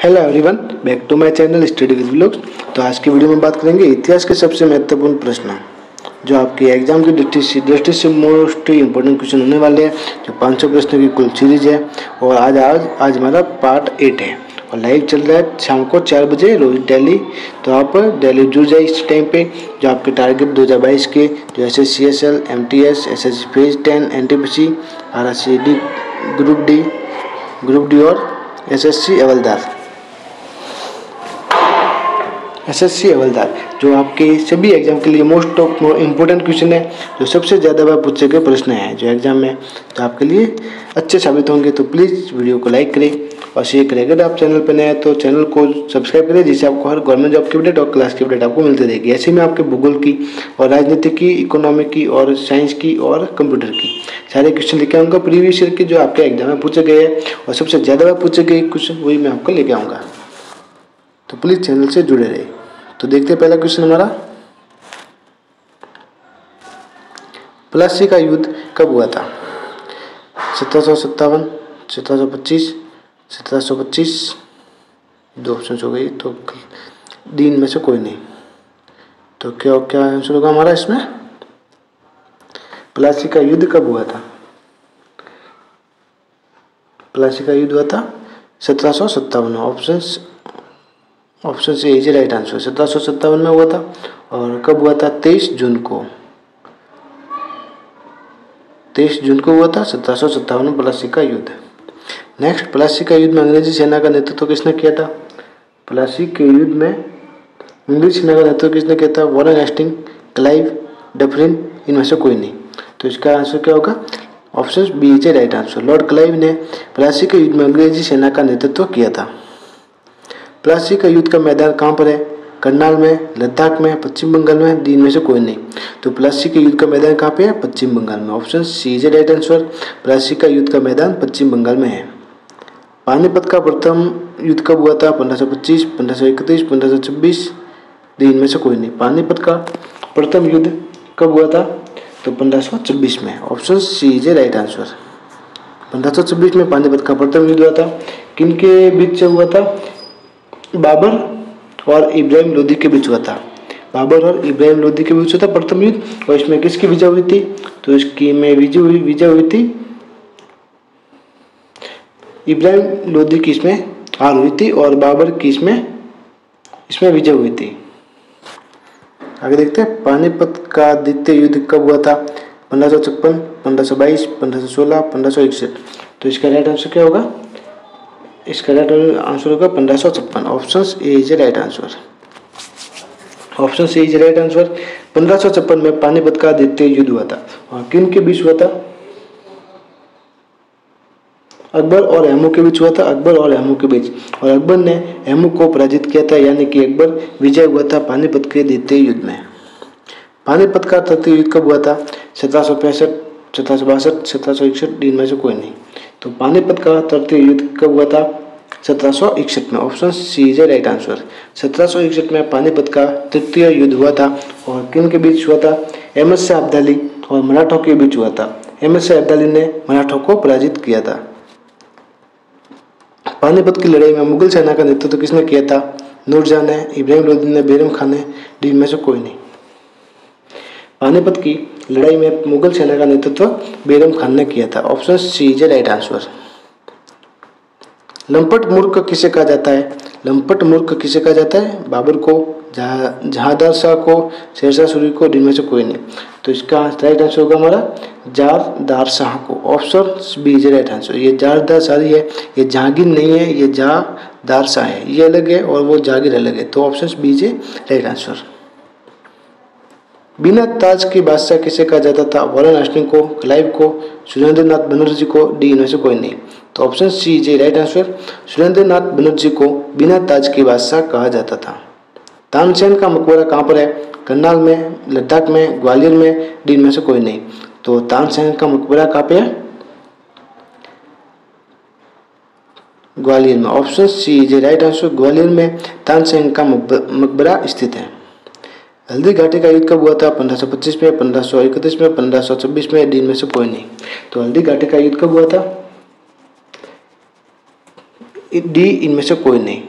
Hello everyone, back to my channel study with vlogs. तो आज की वीडियो में बात करेंगे इतिहास के सबसे महत्वपूर्ण प्रश्न जो आपके एग्जाम की दृष्टि से मोस्ट इंपोर्टेंट क्वेश्चन होने वाले हैं। जो 500 प्रश्नों की कुल सीरीज है और आज हमारा पार्ट 8 है और लाइव चल रहा है शाम को 4 बजे रोज डेली। तो आप डेली जुड़ जाए इस टाइम पे। जो आपके टारगेट 2022 के जो SSC CSL MTS SSC phase 10 NTPC RRCD group D और SSC हवलदार जो आपके सभी एग्जाम के लिए मोस्ट ऑफ इम्पोर्टेंट क्वेश्चन है, जो सबसे ज़्यादा बार पूछे गए प्रश्न हैं जो एग्जाम में तो आपके लिए अच्छे साबित होंगे। तो प्लीज़ वीडियो को लाइक करें और शेयर करें। अगर आप चैनल पर नए हैं तो चैनल को सब्सक्राइब करें, जिससे आपको हर गवर्नमेंट जॉब की अपडेट और क्लास की अपडेट आपको मिलती रहेगी। ऐसे में आपके भूगोल की और राजनीति की, इकोनॉमिक की और साइंस की और कंप्यूटर की सारे क्वेश्चन लेके आऊँगा प्रीवियस ईयर के जो आपके एग्जाम में पूछे गए हैं और सबसे ज़्यादा बार पूछे गए क्वेश्चन वही मैं आपको लेके आऊँगा। तो प्लीज़ चैनल से जुड़े रहे। तो देखते हैं पहला क्वेश्चन हमारा, प्लासी का युद्ध कब हुआ था? 1757, 1725, 1725। दो ऑप्शन हो गई तो दिन में से कोई नहीं। तो क्या आंसर होगा हमारा इसमें? प्लासी का युद्ध कब हुआ था? प्लासी का युद्ध हुआ था 1757। ऑप्शन से इज राइट आंसर। 1757 में हुआ था। और कब हुआ था? 23 जून को। 23 जून को हुआ था 1757 में प्लासी का युद्ध। नेक्स्ट, प्लासी का युद्ध में अंग्रेजी सेना का नेतृत्व किसने किया था? प्लासी के युद्ध में अंग्रेजी सेना का नेतृत्व किसने किया था? वॉरेन हेस्टिंग, क्लाइव, डफरिन, इनमें से कोई नहीं। तो इसका आंसर क्या होगा? Option B is right answer. Lord Clive ने प्लासी के युद्ध में अंग्रेजी सेना का नेतृत्व किया था। प्लासी का युद्ध का मैदान कहाँ पर है? करनाल में, लद्दाख में, पश्चिम बंगाल में, डी में से कोई नहीं। तो प्लासी के युद्ध का मैदान कहाँ पे है? पश्चिम बंगाल में। Option C is right answer. Plassey का युद्ध का मैदान पश्चिम बंगाल में है। पानीपत का प्रथम युद्ध कब हुआ था? 1525, 1531, 1526, डी में से कोई नहीं। पानीपत का प्रथम युद्ध कब हुआ था? तो 1526 में। Option C is right answer. 1526 में पानीपत का प्रथम युद्ध हुआ था। किनके बीच से हुआ था? बाबर और इब्राहिम लोदी के बीच हुआ था। बाबर और इब्राहिम लोदी के बीच हुआ था प्रथम युद्ध। और इसमें किसकी विजय हुई थी? तो इसकी में विजय हुई थी इब्राहिम लोदी की, इसमें हार हुई थी और बाबर की इसमें विजय हुई थी। आगे देखते हैं, पानीपत का द्वितीय युद्ध कब हुआ था? 1556, 1522, 1516, 1561। तो इसका राइट आंसर क्या होगा? इसका राइट आंसर होगा 1556। Option A is right answer. Option C is right answer. 1556 में पानीपत का द्वितीय युद्ध हुआ था। और किन के बीच हुआ था? अकबर और हेमू के बीच हुआ था। अकबर और हेमू के बीच। और अकबर ने हेमू को पराजित किया था, यानी कि अकबर विजय हुआ था पानीपत के द्वितीय युद्ध में। पानीपत का तृतीय युद्ध कब हुआ था? 1765, 1762, 1761, डी में से कोई नहीं। तो पानीपत का तृतीय युद्ध कब हुआ था? 1761 में। Option C is right answer. 1761 में पानीपत का तृतीय युद्ध हुआ था। और किन के बीच हुआ था? अहमद शाह अब्दाली और मराठों के बीच हुआ था। अहमद शाह अब्दाली ने मराठों को पराजित किया था। पानीपत की लड़ाई में मुगल सेना का नेतृत्व किसने किया था? नूरजहां ने, इब्राहिम लोदी ने, बैरम खान ने, डी में से कोई नहीं। पानीपत की लड़ाई में मुगल सेना का नेतृत्व बैरम खान ने किया था। Option C is right answer. लंपट मूर्ख किसे कहा जाता है? लंपट मूर्ख किसे कहा जाता है? बाबर को, जहांदार शाह को, शेरशाह सूरी को, डी में से कोई नहीं। तो इसका राइट आंसर होगा हमारा जारदार शाह को। Option B is right answer. ये जारदार शाह है, ये जहांगीर नहीं है, ये जारदार शाह है। ये अलग है और वो जागीर अलग है। तो option B is right answer. बिना ताज के बादशाह किसे कहा जाता था? वॉरेन हेस्टिंग को, क्लाइव को, सुरेंद्रनाथ बनर्जी को, डी में से कोई नहीं। तो option C is right answer. Surendranath Banerjee को बिना ताज के बादशाह कहा जाता था। तानसेन का मकबरा कहाँ पर है? करनाल में, लद्दाख में, ग्वालियर में, डी में से कोई नहीं। तो तानसेन का मकबरा कहाँ पे है? ग्वालियर में। Option C is right answer. Gwalior में तानसेन का मकबरा स्थित है। हल्दी घाटी का युद्ध कब हुआ था? 1525 में, 1531 में, 1526 में, डी में से कोई नहीं। तो हल्दी घाटी का युद्ध कब हुआ था? डी इनमें से कोई नहीं।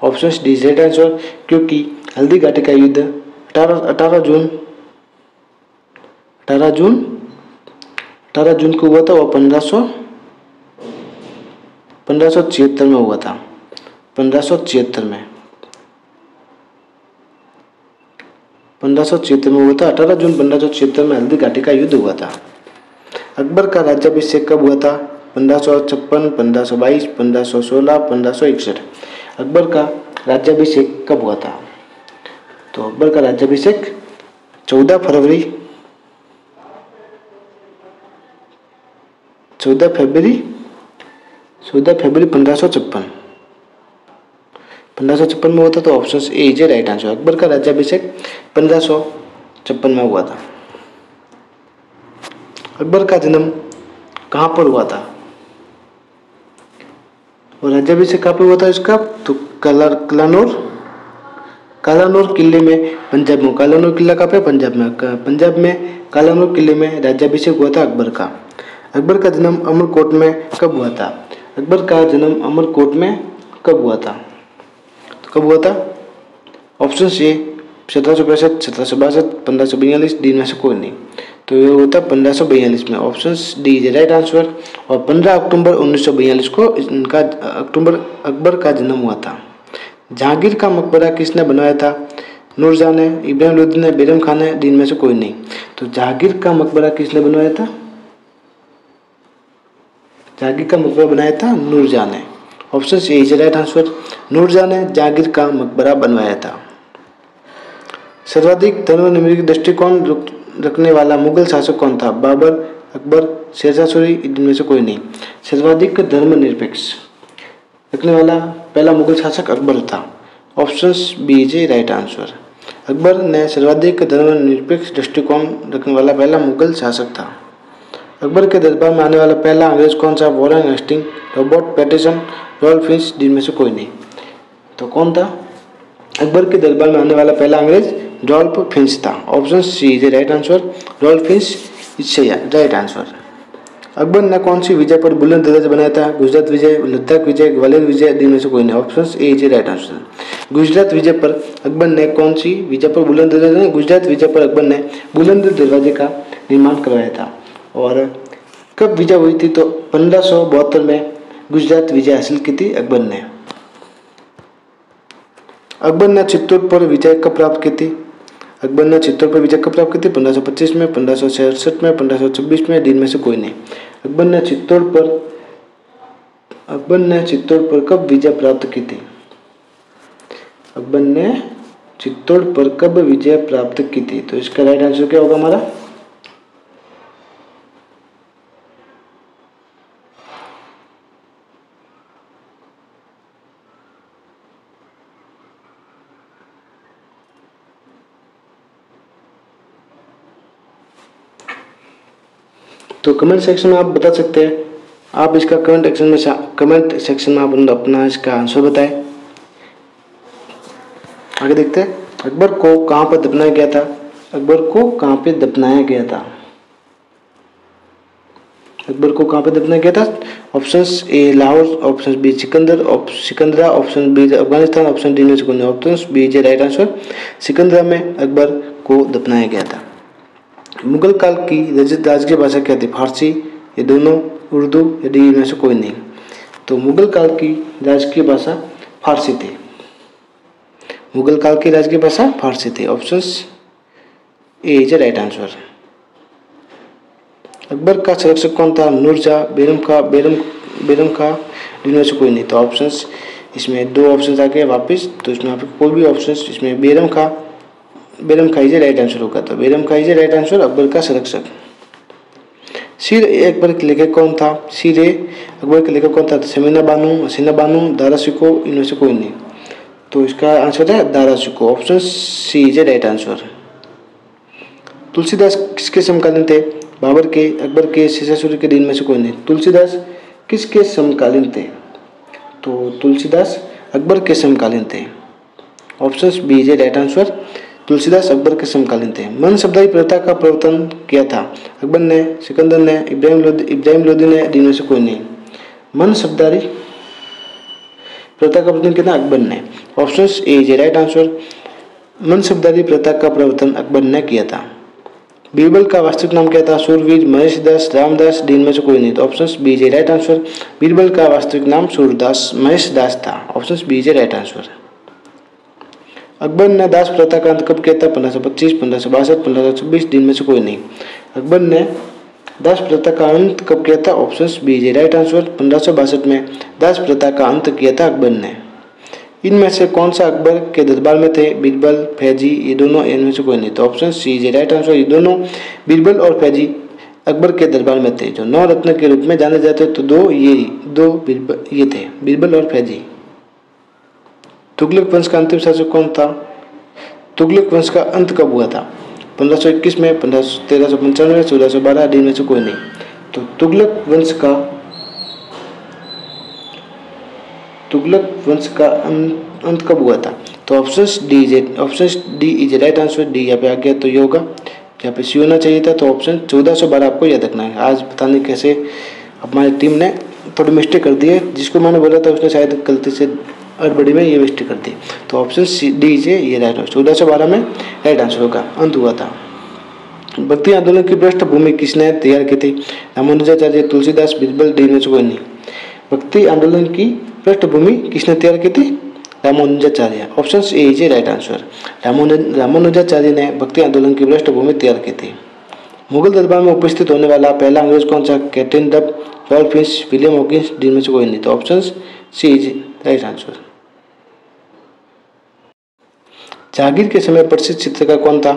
ऑप्शन डी राइट आंसर, क्योंकि हल्दी घाटी का युद्ध 18 जून को हुआ था और 1576 में हुआ था। 1576 में हुआ था। 18 जून 1576 में हल्दी घाटी का युद्ध हुआ था। अकबर का राज्याभिषेक कब हुआ था? 1556, 1522, 1516, 1561। अकबर का राज्याभिषेक कब हुआ था? तो अकबर का राज्याभिषेक 14 फरवरी 1556 में हुआ था। तो option A is right answer. Akbar का राज्याभिषेक 1556 में हुआ था। अकबर का जन्म कहाँ पर हुआ था और राज्याभिषेक कहाँ पर हुआ था इसका? तो कालानौर किले में पंजाब में। कालानौर किला कहाँ पे? पंजाब में। पंजाब में कालानौर किले में राज्याभिषेक हुआ था अकबर का। अकबर का जन्म अमरकोट में कब हुआ था? अकबर का जन्म अमरकोट में कब हुआ था? तो कब हुआ था? ऑप्शन ए 1765, 1762, 1542, डी में से कोई नहीं। तो ये होता 1542 में। Option D is right answer. और 15 अक्टूबर 1942 को इनका अकबर का जन्म हुआ था। जहांगीर का मकबरा किसने बनवाया था? नूरजहां ने, इब्राहिम लोदी ने, बैरम खान ने, डी में से कोई नहीं। तो जहांगीर का मकबरा किसने बनवाया था? जहांगीर का मकबरा बनाया था नूरजहां ने। Option A is right answer. Nurjahan ने जहांगीर का मकबरा बनवाया था। सर्वाधिक धर्मनिरपेक्ष दृष्टिकोण रखने वाला मुगल शासक कौन था? बाबर, अकबर, शेरशाह सूरी, इनमें से कोई नहीं। सर्वाधिक धर्मनिरपेक्ष रखने वाला पहला मुगल शासक अकबर था। Option B is right answer. Akbar ने सर्वाधिक धर्मनिरपेक्ष दृष्टिकोण रखने वाला पहला मुगल शासक था। अकबर के दरबार में आने वाला पहला अंग्रेज कौन सा? Warren Hasting, Robert Pattison, Ralph Finch, जिनमें से कोई नहीं। तो कौन था? अकबर के दरबार में आने वाला पहला अंग्रेज रॉल्फ फिंच था। Option C is right answer. Ralph Finch is right answer. Akbar ने कौन सी विजय पर बुलंद दरवाजा बनाया था? गुजरात विजय, लद्दाख विजय, ग्वालियर विजय, जिनमें से कोई नहीं। Option A is right answer. Gujarat विजय पर अकबर ने कौन सी विजय पर बुलंद दरवाजा? गुजरात विजय पर अकबर ने बुलंद दरवाजे का निर्माण करवाया था। और कब विजय हुई थी? तो 1572 में गुजरात विजय हासिल की थी अकबर ने। अकबर ने चित्तौड़ पर विजय कब प्राप्त की थी? अकबर ने चित्तौड़ पर विजय कब प्राप्त की थी? 1525 में, 1566 में, 1526 में, दिन में से कोई नहीं। अकबर ने चित्तौड़ पर कब विजय प्राप्त की थी? अकबर ने चित्तौड़ पर कब विजय प्राप्त की थी? तो इसका राइट आंसर क्या होगा हमारा? तो कमेंट सेक्शन में आप बता सकते हैं। आप इसका कमेंट सेक्शन में आप अपना इसका आंसर बताएं। आगे देखते हैं। अकबर को कहाँ पर दफनाया गया था? अकबर को कहाँ पे दफनाया गया था? अकबर को कहाँ पे दफनाया गया था? Option A Lahore, option B Sikandra, option B Afghanistan, option D में से कोई नहीं। Option B is right answer. Sikandra में अकबर को दफनाया गया था। मुगल काल की राजकीय भाषा क्या थी? फारसी, ये दोनों, उर्दू, या डी में से कोई नहीं। तो मुगल काल की राजकीय भाषा फारसी थी। मुगल काल की राजकीय भाषा फारसी थी। Option A is right answer. Akbar का संरक्षक कौन था? नूरजहां, बैरम खां, इनमें से कोई नहीं। तो ऑप्शन इसमें दो ऑप्शन आ गए वापस। तो इसमें आपको कोई भी ऑप्शन इसमें बैरम खां इज राइट आंसर होगा। तो बैरम खां इज राइट आंसर, अकबर का संरक्षक। सिर अकबर के लेखक कौन था? सिर अकबर के लेखक कौन था? समीना बानो, हसीना बानो, दारा शिकोह, इनमें से कोई नहीं। तो इसका आंसर है Dara Shikoh. Option C is right answer. Tulsidas किसके समकालीन थे? बाबर के, अकबर के, शेरशाह सूरी के, दिन में से कोई नहीं। तुलसीदास किसके समकालीन थे? तो तुलसीदास अकबर के समकालीन थे। Option B is right answer. Tulsidas Akbar के समकालीन थे। मनसबदारी प्रथा का प्रवर्तन किया था? अकबर ने, सिकंदर ने, इब्राहिम लोदी ने, दिन में से कोई नहीं। मनसबदारी प्रथा का प्रवर्तन किया था अकबर ने। Option A is right answer. मनसबदारी प्रथा का प्रवर्तन अकबर ने किया था। बीरबल का वास्तविक नाम क्या था? सूरवीर, महेश दास, रामदास, डी में से कोई नहीं। तो option B is right answer. Birbal का वास्तविक नाम सूरदास महेश दास था। Option B is right answer. Akbar ने दास प्रथा का अंत कब किया था? 1525, 1562, 1526, डी में से कोई नहीं। अकबर ने दास प्रथा का अंत कब किया था? Option B is right answer. 1562 में दास प्रथा का अंत किया था अकबर ने। इनमें से कौन सा अकबर के दरबार में थे? बीरबल, फैजी, ये दोनों, इनमें से कोई नहीं। तो option C is right answer. ये दोनों बीरबल और फैजी अकबर के दरबार में थे। जो 9 रत्न के रूप में जाने जाते तो दो ये थे, बीरबल और फैजी। तुगलक वंश का अंतिम शासक कौन था? तुगलक वंश का अंत कब हुआ था? 1521 में, 1395, 1612, डी में से कोई नहीं। तो तुगलक वंश का अंत कब हुआ था? तो option D is right answer. D यहाँ पे आ गया तो ये होगा, यहाँ पे सी होना चाहिए था। तो ऑप्शन 1412 आपको याद रखना है। आज पता नहीं कैसे हमारी टीम ने थोड़ी मिस्टेक कर दी है, जिसको मैंने बोला था उसने शायद गलती से अड़बड़ी में ये मिस्टेक कर दी। तो ऑप्शन सी डी इज ये राइट आंसर। 1412 में राइट आंसर होगा, अंत हुआ था। भक्ति आंदोलन की पृष्ठभूमि किसने तैयार की थी? रामानुजाचार्य, तुलसीदास, बीरबल, डी में से कोई नहीं। भक्ति आंदोलन की पृष्ठभूमि किसने तैयार की थी? Ramanujacharya. Option A is right answer. Ramanujacharya ने भक्ति आंदोलन की पृष्ठभूमि तैयार की थी। मुगल दरबार में उपस्थित होने वाला पहला अंग्रेज कौन सा? Katrin Duff, Ralph Finch, William Hawkins, D में से कोई नहीं। तो option C is right answer. Jahangir के समय प्रसिद्ध चित्रकार कौन था?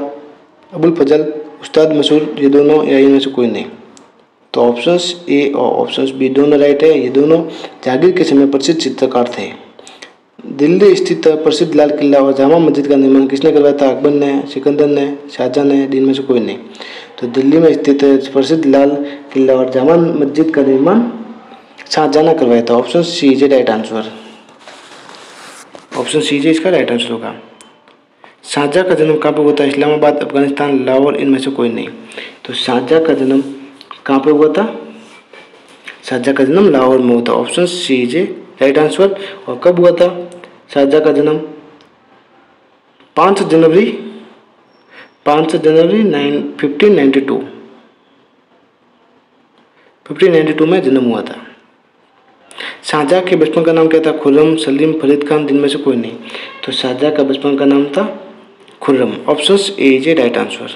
अबुल फजल, उस्ताद मशहूर, ये दोनों, या इनमें से कोई नहीं। तो ऑप्शन ए और ऑप्शन बी दोनों राइट है। ये दोनों जहांगीर के समय प्रसिद्ध चित्रकार थे। दिल्ली स्थित प्रसिद्ध लाल किला और जामा मस्जिद का निर्माण किसने करवाया था? अकबर ने, सिकंदर ने, शाहजहां ने, डी में से कोई नहीं। तो दिल्ली में स्थित प्रसिद्ध लाल किला और जामा मस्जिद का निर्माण शाहजहां ने करवाया था। Option C is right answer. Option C इसका राइट आंसर होगा। शाहजहां का जन्म कहाँ पर हुआ था? इस्लामाबाद, अफगानिस्तान, लाहौर, इनमें से कोई नहीं। तो शाहजहां का जन्म कहाँ पर हुआ था? शाहजहां का जन्म लाहौर में हुआ था। Option C is right answer. और कब हुआ था शाहजहां का जन्म? 5 जनवरी 1592 में जन्म हुआ था। शाहजहां के बचपन का नाम क्या था? खुर्रम, सलीम, फरीद खान, जिनमें से कोई नहीं। तो शाहजहां का बचपन का नाम था Khurram. Option A is right answer.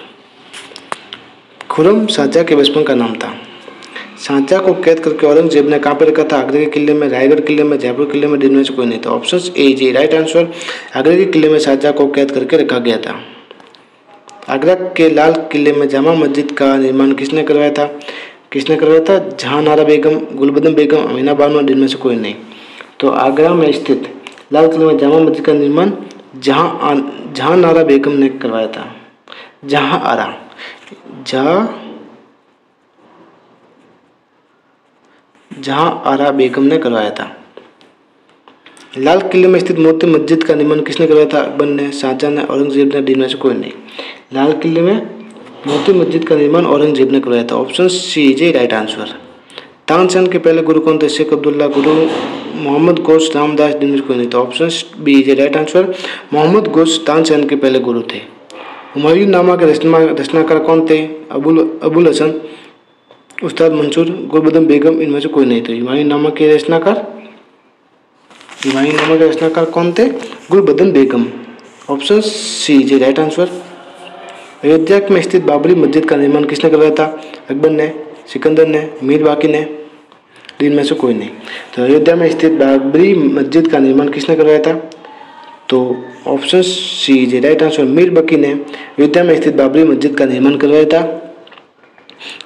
Khurram Shahjahan के बचपन का नाम था। शाहजहां को कैद करके औरंगजेब ने कहाँ पर रखा था? आगरा के किले में, रायगढ़ किले में, जयपुर किले में, डी में से कोई नहीं। तो option A is right answer. Agra के किले में शाहजहां को कैद करके रखा गया था। आगरा के लाल किले में जामा मस्जिद का निर्माण किसने करवाया था? जहांनारा बेगम, गुलबदन बेगम, अमीना बानो, डी में से कोई नहीं। तो आगरा में स्थित लाल किले में जामा मस्जिद का निर्माण जहांनारा बेगम ने करवाया था। जहांआरा बेगम ने करवाया था। लाल किले में स्थित मोती मस्जिद का निर्माण किसने करवाया था? अकबर ने, शाहजहां ने, औरंगजेब ने, डी में से कोई नहीं। लाल किले में मोती मस्जिद का निर्माण औरंगजेब ने करवाया था। Option C is right answer. Tansen के पहले गुरु कौन थे? शेख अब्दुल्ला, गुरु मोहम्मद गौस, रामदास, डी में से कोई नहीं। तो option B is right answer. Mohammad Ghaus Tansen के पहले गुरु थे। हुमायूंनामा के रचनाकार कौन थे? अबुल हसन, उस्ताद मंसूर, गुलबदन बेगम, इनमें से कोई नहीं। तो हुमायूंनामा के रचनाकार कौन थे? Gulbadan Begum. Option C is right answer. Ayodhya में स्थित बाबरी मस्जिद का निर्माण किसने करवाया था? अकबर ने, सिकंदर ने, मीर बाकी ने, इनमें से कोई नहीं। तो अयोध्या में स्थित बाबरी मस्जिद का निर्माण किसने करवाया था? तो option C is right answer. Mir Baqi ने अयोध्या में स्थित बाबरी मस्जिद का निर्माण करवाया था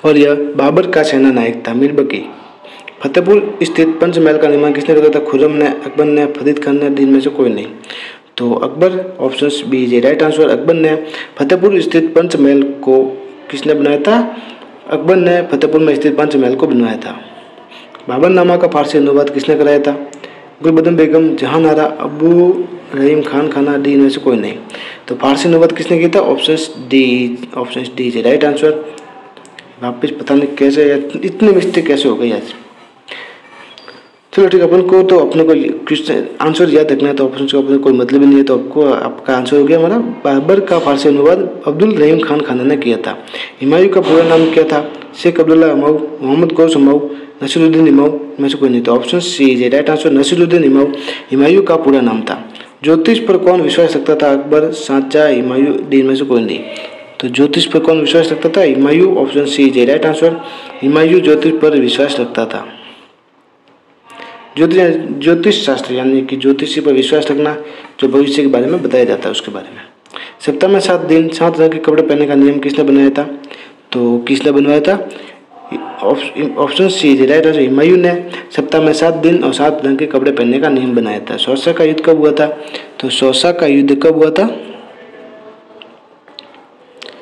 और यह बाबर का सेना नायक था, मीर बाकी। फतेहपुर स्थित पंचमहल का निर्माण किसने करवाया था? खुर्रम ने, अकबर ने, फरीद खान ने, इनमें से कोई नहीं। तो Akbar, option B is right answer. Akbar ने फतेहपुर स्थित पंचमहल को किसने बनाया था? अकबर ने फतेहपुर में स्थित पंचमहल को बनवाया था। बाबरनामा का फारसी अनुवाद किसने कराया था? गुलबदन बेगम, जहांनारा, अबू रहीम खान खाना, डी में से कोई नहीं। तो फारसी अनुवाद किसने किया था? Option D is right answer. वापस पता नहीं कैसे इतनी मिस्टेक कैसे हो गई आज। चलो ठीक है, अपन को तो अपने को क्वेश्चन आंसर याद रखना है, तो ऑप्शन का अपने कोई मतलब ही नहीं है, तो आपको आपका आंसर हो गया हमारा बाबर का फारसी अनुवाद अब्दुल रहीम खान खाना ने किया था। हुमायूं का पूरा नाम क्या था? शेख अब्दुल्ला हुमायूं, मोहम्मद गौस हुमायूं, नसीरुद्दीन हुमायूं में से कोई नहीं, तो option C is right answer, Nasiruddin Humayun Humayun का पूरा नाम था। ज्योतिष पर कौन विश्वास रखता था? अकबर, शाहजहां, हुमायूं, दिन में से कोई नहीं। तो ज्योतिष पर कौन विश्वास रखता था? Humayun, option C is right answer, Humayun ज्योतिष पर विश्वास रखता था। ज्योतिष शास्त्र यानी कि ज्योतिषी पर विश्वास रखना, जो भविष्य के बारे में बताया जाता है उसके बारे में। सप्ताह में 7 दिन 7 रंग के कपड़े पहनने का नियम किसने बनाया था? तो किसने बनवाया था? Option C is right answer, Humayun ने सप्ताह में 7 दिन और 7 रंग के कपड़े पहनने का नियम बनाया था। शौसा का युद्ध कब हुआ था? तो शौसा का युद्ध कब हुआ था?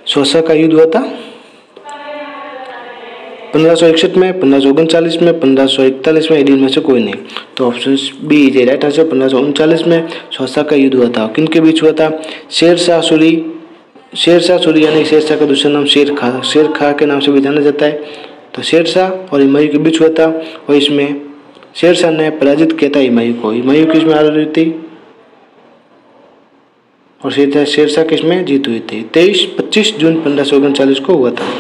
शौसा का युद्ध हुआ था 1561 में, 1539 में, 1541 में, इन्हीं में से कोई नहीं। तो option B is right answer, 1539 में शौसा का युद्ध हुआ था। किनके बीच हुआ था? शेरशाह सूरी यानी शेरशाह का दूसरा नाम शेर खां के नाम से भी जाना जाता है। तो शेरशाह और हुमायूं के बीच हुआ था, और इसमें शेरशाह ने पराजित किया था हुमायूं को। हुमायूं किस में हार हुई थी और शेरशाह किस में जीत हुई थी? 25 जून 1539 को हुआ था।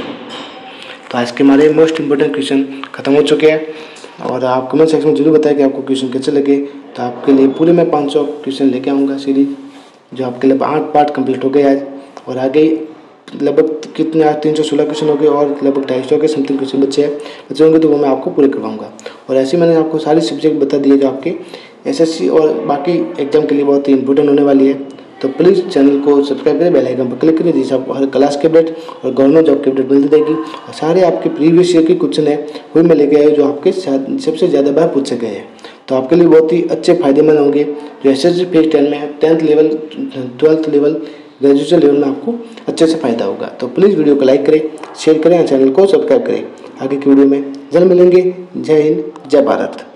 तो आज के हमारे मोस्ट इंपोर्टेंट क्वेश्चन खत्म हो चुके हैं, और आप कमेंट सेक्शन में जरूर बताएं कि आपको क्वेश्चन कैसे लगे। तो आपके लिए पूरे मैं 500 क्वेश्चन लेके आऊँगा सीरीज, जो आपके लिए 8 पार्ट कंप्लीट हो गए आज, और आगे लगभग कितने आज 316 क्वेश्चन हो गए, और लगभग 250 के समथिंग क्वेश्चन बचे होंगे, तो वो मैं आपको पूरे करवाऊँगा। और ऐसे मैंने आपको सारी सब्जेक्ट बता दिए जो आपके SSC और बाकी एग्जाम के लिए बहुत ही इंपॉर्टेंट होने वाली है। तो प्लीज़ चैनल को सब्सक्राइब करें, बेल आइकन पर क्लिक करें, जिससे आपको हर क्लास के अपडेट और गवर्नमेंट जॉब की अपडेट मिलती रहेगी। और सारे आपके प्रीवियस ईयर के क्वेश्चन है वही मैं लेके आया जो आपके सबसे ज़्यादा बार पूछे गए हैं। तो आपके लिए बहुत ही अच्छे फायदेमंद होंगे। जो SSC फेज 10 में है, 10th level, 12th level, graduation level में आपको अच्छे से फायदा होगा। तो प्लीज़ वीडियो को लाइक करें, शेयर करें और चैनल को सब्सक्राइब करें। आगे की वीडियो में जल्द मिलेंगे। जय हिंद, जय भारत।